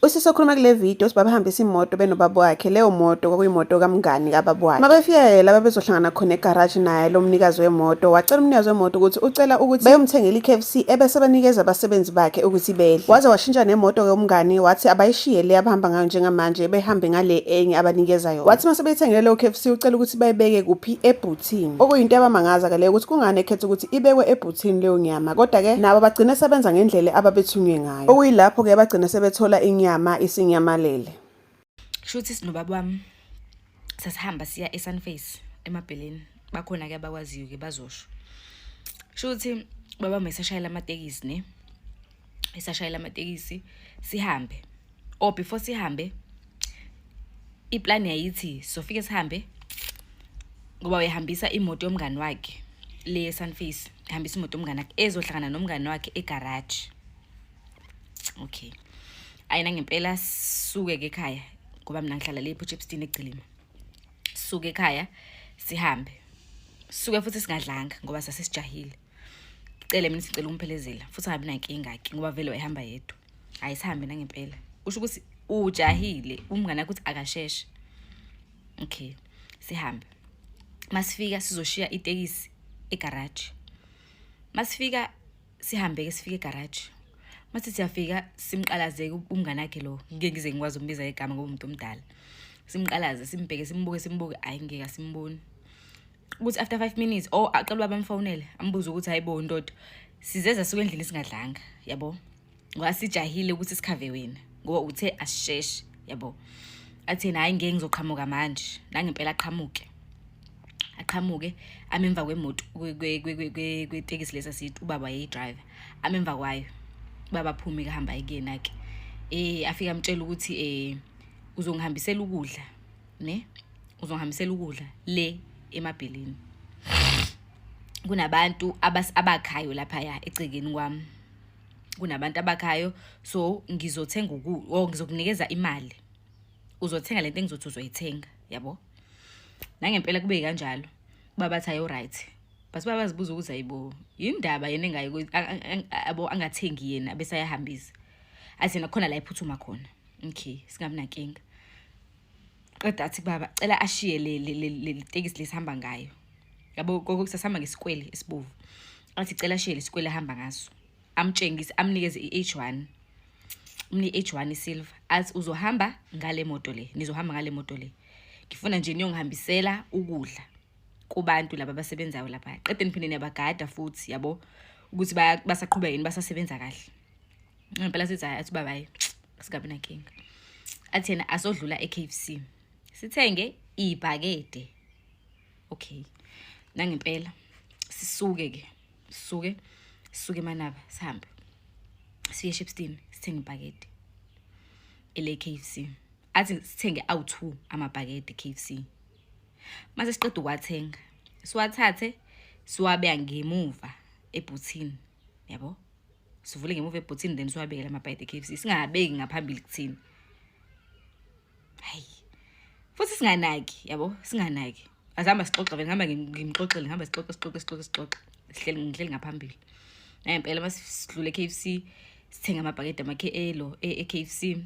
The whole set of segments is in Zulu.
Usisi okhuluma kule video sibabahambisa imoto benobaba wakhe. Leyo moto kwakuyimoto kamngani kababa wakhe. Mabefika la bebezohlangana khona egarage naye lo mnikazi wemoto. Wacela umnikazi wemoto ukuthi ucela ukuthi bayomthengela iKFC ebese banikeza abasebenzi bakhe ukuthi bedle. Waze washintsha nemoto yomngani wathi abayishiye le abahamba ngayo njengamanje behambe ngale enye abanikeza yona. Wathi mase beyithengele leyo KFC ucela ukuthi bayibeke kuphi ebhuthini. Okuyinto abamangaza ke leyo ukuthi kungane ekhetha ukuthi ibekwe ebhuthini leyo nyama. Kodwa ke nabo bagcina sebenza ngendlela ababethunywe ngayo. Okuyilapho ke bagcina sebethola inyama isinyamalele. Shuthi sinobaba wami sasihamba siya eSunface eMabheleni. Bakhona ke abakwaziyo ke bazosho. Shuthi baba mesashayela amatekisi ne. Esashayela amatekisi sihambe. Before sihambe iplan yayithi sofike sihambe ngoba uyahambisa imoto yomngani wakhe le eSunface. Ihambisa imoto yomngani wakhe ezohlangana nomngani wakhe egarage. Okay. Ayina ngempela suke ke ekhaya ngoba mina ngihlala le ePotchefstroom eGcilima. Suke ekhaya sihambe. Suke futhi singadlanga ngoba sasesijahile. Cele mina sicela umphelezela futhi angabi nankinga ke ngoba vele wayehamba yedwa. Hayi sihambe nangempela. Usho ukuthi ujahile umngane wakhe uthi akasheshe. Okay. Sihambe. Masifika sizoshiya itekisi egarage. Masifika sihambe ke sifike egarage. Mase siyafika simqalaze umngane wakhe lo. Ngeke ngize ngikwazi umbiza igama ngoba umuntu omdala. Simqalaze simbheke simbuke hayi ngeke asimboni. Ukuthi after 5 minutes aqala bamfonele ambuza ukuthi hayibo ndodo sizeza suke endlini singadlanga yabo. Ngoba sijahile ukuthi sikhave wena ngoba uthe asisheshe yabo. Athena hayi ngeke ngizoqhamuka manje nangempela aqhamuke amemva kwemoto kwetekisi lesa sithi ubaba yedriver amemva kwayo. Baba phumi ke hamba ikena ke afika amtshela ukuthi uzongihambisela ukudla ne uzongihambisela ukudla le eMabheleni. Kunabantu abakhayo lapha ya ecekeni kwami. Kunabantu abakhayo so ngizothenga ngizokunikeza imali. Uzothenga lento engizothi uzoyithenga yabo. Nangempela kube kanjalo. Baba bathi ayo right. Base babazibuza ukuthi ayibo indaba yena engayi abo angathengi yena bese ayahambisa. Athi nakhona la iphuthuma khona. Okay, singabi nankinga. Qeda athi baba cela ashiye le tekisi lesihamba ngayo. Yabo kokusasihamba ngesikwele esibovu. Athi cela ashiye lesikwele ahamba ngaso. Amtshengise amnikeze iH1. Umni H1 isilver. Athi uzohamba ngale moto le. Nizohamba ngale moto le. Ngifuna nje niyongihambisela ukudla kubantu laba basebenzayo lapha. Qede niphinde niyabagada futhi yabo ukuthi basaqhubeka yini basasebenza kahle. Ngempela sithi athi baba hayi singabi nankinga. Athi yena asodlula eKFC. Sithenge ibhakede. Okay. Nangempela sisuke ke. Sisuke eManaba sihambe. Siye eShepstone sithenge ibhakede ele KFC. Athi sithenge awu2 amabhakede KFC. Mase siqeda ukwathenga siwathathe siwabeka ngemuva ebhuthini yabo. Sivule ngemuva ebhuthini then siwabeke lamabhakede KFC singabeki ngaphambili kuthini. Hayi futhi singanaki yabo singanaki. Azihamba sixoxa vele ngihamba ngimxoxele ngihamba sixoxe sihleli ngaphambili. Ngempela masisidlule eKFC sithenga amabhakede amakhelo eKFC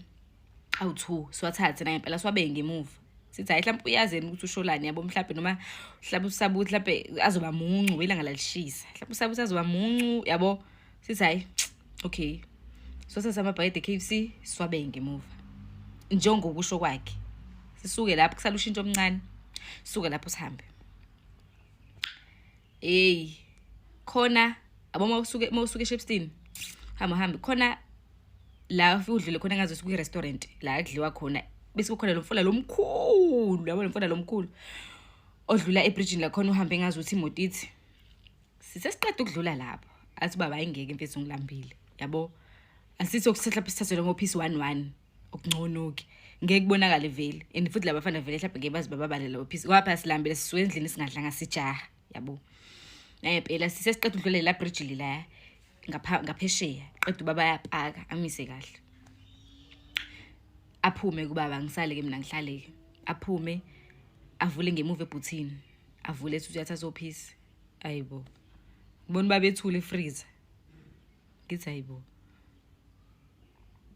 awu2 siwathathe ngempela siwabeke ngemuva. Sithi hayi mhlawumbe uyazeni ukuthi usholani yabo mhlawumbe noma mhlawumbe usabuthi mhlawumbe azoba muncu ilanga lalishisa. Mhlawumbe usabuthi azoba muncu yabo. Sithi hayi okay. Sothatha amabhakede eKFC siwabeke ngemuva. Njengokusho kwakhe. Sisuke lapho kusala ushintsho omncane. Suke lapho sihambe. Khona mawusuke eShepstone. Hamba khona la udlule khona ngaze siku restaurant la adliwa khona bese kukhona lo mfula lomkhulu yabo lo mfula lomkhulu odlula ebridge la khona uhambe ngaze uthi imoto ithi sisesiqeda ukudlula lapho athi baba ayingeke mfethu ngilambile yabo asithi okusehla sithathelwe ngophisi 11 okungconoki ngeke kubonakale vele and futhi labafana vele mhlawumbe ngebazi bababalela ophisi ngoba silambile sisuke endlini singadlanga sijaha yabo. Ngempela sisesiqeda ukudlula la bridge lila ngaphesheya qeda ubaba yapaka amise kahle. Aphume kubaba ngisale ke mina ngihlale ke. Aphume avule ngemuva ebhuthini. Avule ethi uyathatha ophisi. Ayibo. Ngibona babethule freezer. Ngithi ayibo.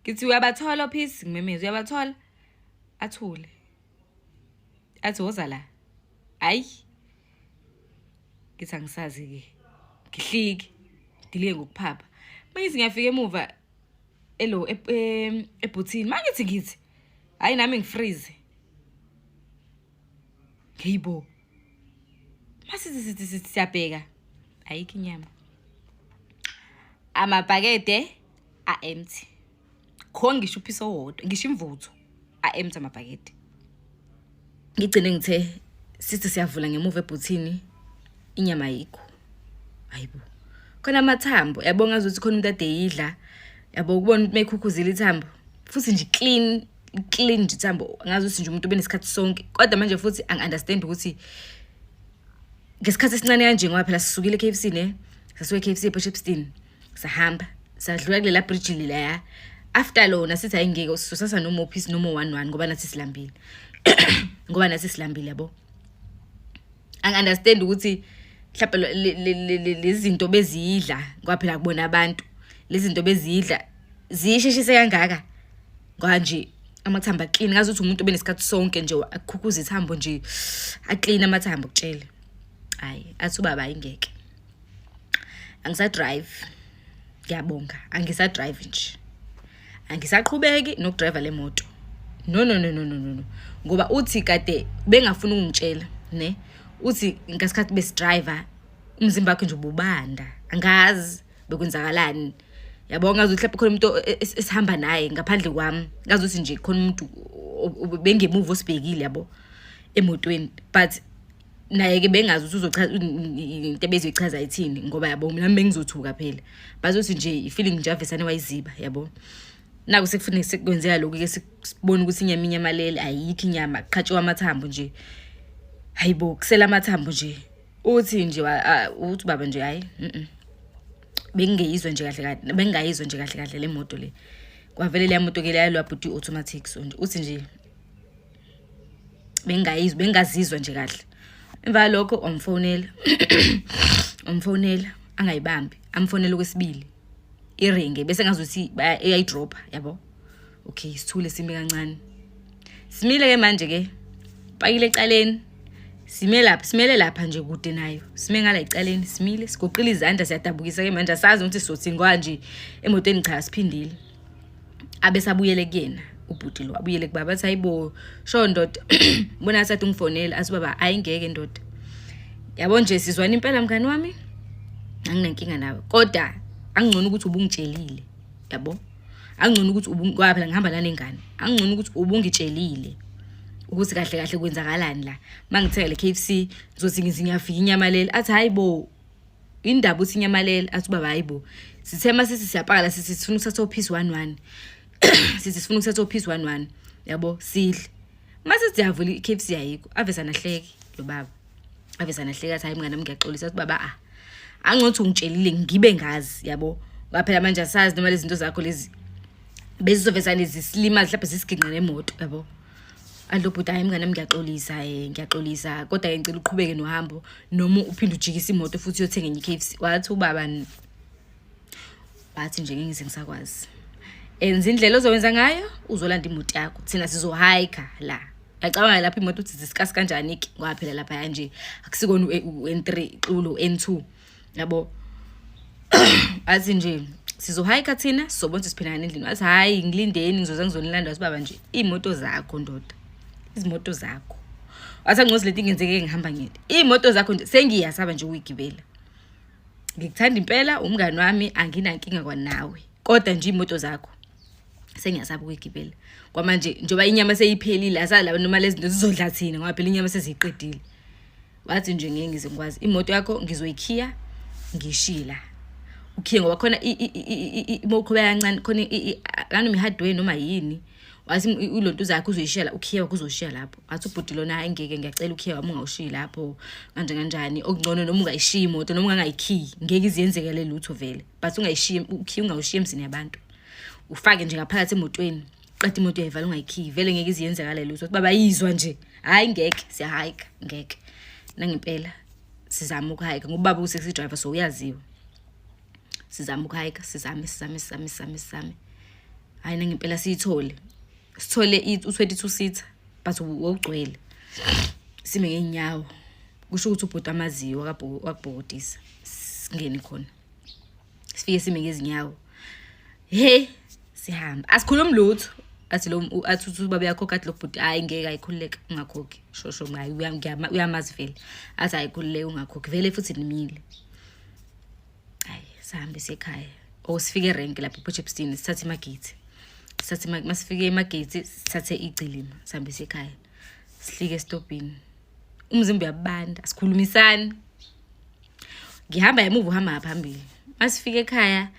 Ngithi uyabathola ophisi ngimemeza uyabathola. Athule. Athi woza la. Hayi. Ngithi angisazi ke. Ngihliki. Ngidilike ngokuphapha. Mangithi ngiyafika emuva ebhuthini. Mangithi hayi nami ngifreeze. Ngiyibo. Masithi siyabheka. Ayikho inyama. Amabhakede empty. Kho ngisho uphisa owodwa, ngisho imvuthu empty amabhakede. Ngigcine ngithe sithi siyavula ngemuva ebhuthini inyama ayikho. Hayibo. Khona amathambo, yabo ngazuthi khona umuntu ade yidla. Yabo ukubona ukuthi mekhukhuzile ithambo. Futhi nje clean nje ithambo. Ngazuthi nje umuntu ubenesikhathi sonke. Kodwa manje futhi angiunderstand ukuthi ngesikhathi esincane kanje ngoba phela sisukile eKFC ne. Sasuke eKFC ePortshepstone. Sahamba, sadlula kulela bridge lila. After lona sithi ayingeke sisasa noma ophisi noma 11 ngoba nathi silambile. Ngoba nathi silambile yabo. Angiunderstand ukuthi mhlawumbe lezi zinto bezidla ngoba phela kubona abantu lezi zinto bezidla zisheshise kangaka ngoba nje amathamba clean ngazi ukuthi umuntu obenesikhathi sonke nje akukhukhuza ithambo nje aclean amathambo kutshele. Hayi athi ubaba ayingeke. Angisa drive. Ngiyabonga angisa drive nje. Angisaqhubeki nokudrive le moto. No. Ngoba uthi kade bengafuna ukungitshela, ne? Uthi ngasikhathi besidriver umzimba wakhe nje ububanda. Angazi bekwenzakalani. Yabonga ngazi mhlawumbe khona umuntu esihamba naye ngaphandle kwami. Ngazi ukuthi nje khona umuntu bengemuva osibhekile yabo emotweni. But naye ke bengazi ukuthi uzochaza into ebezoyichaza ithini ngoba yabo mina bengizothuka phela. Bazothi nje ifeeling nje avesane wayiziba yabo. Naku sekufanele sekwenzeka lokho ke sibone ukuthi inyama leli ayikho inyama qhatshwa amathambo nje. Hayibo kusela amathambo nje. Uthi nje uthi baba nje hayi bengiyizwa nje kahle le moto le. Kwavele le moto ke le bhuti automatic so nje uthi nje bengazizwa nje kahle. Emva lokho umfonela angayibambi amfonela okwesibili iringe bese ngazuthi eyayidropa yabo. Okay sithule simi kancane. Simile ke manje ke pakile ecaleni. Simele lapha nje kude nayo. Sime ngala ecaleni simile sigoqila izandla siyadabukisa ke manje asazi ukuthi sothi ngwanje emotweni cha siphindile. Abe sabuyele kuyena ubhuti lo abuyele kubaba athi hayibo sho ndoda mbona asathi ungifonela athi baba ayingeke ndoda. Yabo nje sizwana impela mngani wami. Anginenkinga nawe kodwa angcono ukuthi ubungitshelile yabo. Angcono ukuthi ubungwa phela ngihamba la nengane. Angcono ukuthi ubungitshelile ukuthi kahle kwenzakalani la. Mangitheka le KFC ngizothi ngiyafika inyama leli athi hayibo indaba uthi inyama leli athi baba hayibo sithema sithi siyapakala sithi sifuna ukuthatha ophisi 11 sithi sifuna ukuthatha ophisi 11 yabo sidle mase siyavula iKFC ayikho avesana hleki lo baba avesana hleki athi hayi mngane ngiyaxolisa athi baba angcothi ungitshelile ngibe ngazi yabo ngoba phela manje asazi noma lezi zinto zakho lezi bezizovesana izisilima mhlawumbe zisiginqa nemoto yabo. Alo bhuti hayi mngane ngiyaxolisa kodwa ngicela uqhubeke nohambo noma uphinde ujikisa imoto futhi uyothenga enye iKFC. Wathi ubaba bathi nje ngize ngisakwazi enza indlela ozowenza ngayo uzolanda imoto yakho thina sizohike la. Yacabanga lapha imoto uthi zisikasi kanjani ke ngoba phela lapha nje akusikona u-N3 xulo N2 yabo. Athi nje sizohike thina sobona siphina endlini. Athi hayi ngilindeni ngizoza ngizonilanda wasibaba nje imoto zakho ndoda izimoto zakho. Wathi ngcozi leti ngenzeke ngihamba ngede imoto zakho nje sengiyasaba nje ukuyigibela. Ngikuthanda impela umngani wami anginankinga kwanawe kodwa nje imoto zakho sengiyasaba ukuyigibela kwamanje njoba inyama seyiphelile asala noma lezi zinto zizodla thina ngoba phela inyama seziqedile. Wathi nje ngeke ngize ngikwazi imoto yakho ngizoyikhiya ngishila ukhiye ngoba khona imoqhubeka kancane khona kanoma ihardware noma yini. Wathi ulonto zakho uzoyishela ukhiye kuzoshiya lapho. Athi ubhuti lona angeke ngiyacela ukhiye wami ungawushiyi lapho kanjani okungcono noma ungayishiya imoto noma ungangayikhiyi ngeke iziyenzekele lutho vele but ungayishiya ukhiye ungawushiya emzini yabantu ufake nje ngaphakathi emotweni qeda imoto yayivala ungayikhiyi vele ngeke iziyenzekele lutho. Baba yizwa nje hayi ngeke siyahike ngeke nangempela sizama ukuhike ngoba baba u-taxi driver so uyaziwa. Sizama ukuhike sizame hayi ngempela sithole u22 seater but ugcwele sime ngenyawo kusho ukuthi ubhuti amaziyo wakubhokotisa singene khona sifike sime ngezinyawo he sihamba asikhulumi lutho athi athu baba yakho kathi lokubhuti hayi ngeke ayikhululeka ungakhokhi shosho ngayi uyamazi vele athi ayikhululeka ungakhokhi vele futhi nimile hayi sihambe sekhaya sifike erenke lapho ePortshepstone sithathe imagithi masifike emagithi sithathe igcilima sihambe sekhaya sihlike estopini umzimba uyabanda asikhulumisani ngihamba emuva uhamba phambili masifike ekhaya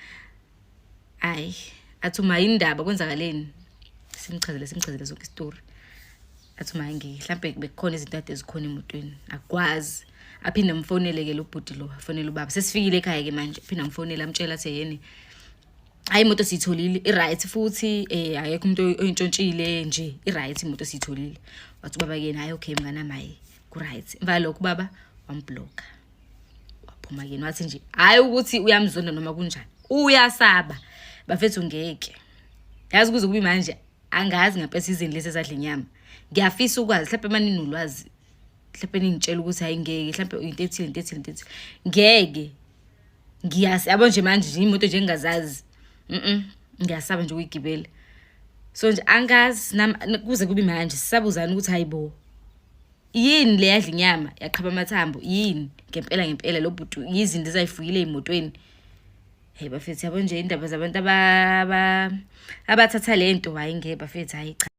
hayi athuma indaba kwenzakaleni simchazele zonke istory athuma mhlambe bekukhona izinto ade zikhona emotweni akwazi aphinde amfonele ke lo bhuti lo afonela ubaba sesifikile ekhaya ke manje aphinde amfonela amtshela athi yeni hayi imoto siyitholile i-right futhi ayekho umuntu oyintshontshile nje i-right imoto siyitholile wathi ubaba yena hayi okay mngana mayi ku-right emva lokho baba wamblocka waphuma yena wathi nje hayi ukuthi uyamzonda noma kunjani uyasaba bafethu ngeke yazi kuze kubi manje angazi ngapha sizini lesi esadla inyama ngiyafisa ukwazi mhlawumbe manini ulwazi mhlawumbe ningitshela ukuthi hayi ngeke mhlawumbe into ethile ngeke ngiyasaba nje manje imoto nje engazazi ngiyasaba nje ukuyigibela so nje angazi kuze kube manje sisabuzana ukuthi hayibo yini le yadla inyama yaqhaba amathambo yini ngempela lo bhuti izinto ezayifuyile emotweni hey bafethu yabo nje indaba zabantu abathatha lento hayi ngeke bafethu hayi cha